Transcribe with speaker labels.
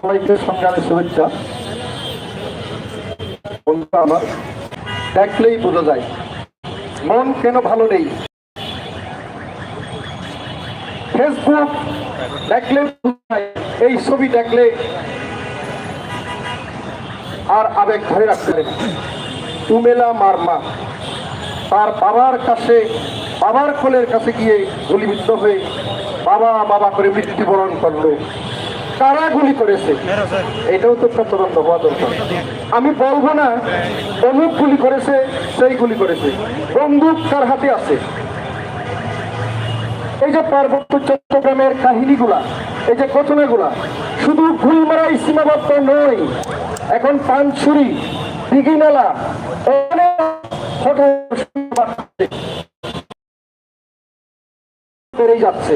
Speaker 1: সবাইকে সংগ্রামী শুভেচ্ছা। বন্ধুরা আমার, দেখলেই বোঝা যায় মন কেন ভালো নেই। ফেসবুক দেখলে, এই ছবি দেখলে আর আবেগ ধরে রাখতে পারে না। উমেলা মারমা তার বাবার কাছে, বাবার কোলের কাছে গিয়ে গুলিবিদ্ধ হয়ে বাবা বাবা করে মৃত্যুবরণ করলো। কারা গুলি করেছে এটাও তো তদন্ত হওয়া দরকার। আমি বলবো না অমুক গুলি করেছে, সেই গুলি করেছে, বন্দুক তার হাতে আছে। এই যে পার্বত্য চট্টগ্রামের কাহিনীগুলা, এই যে ঘটনাগুলা শুধু গুলমারাই সীমাবদ্ধ নয়, এখন পানছড়ি, দিঘিনালা বেড়েই যাচ্ছে।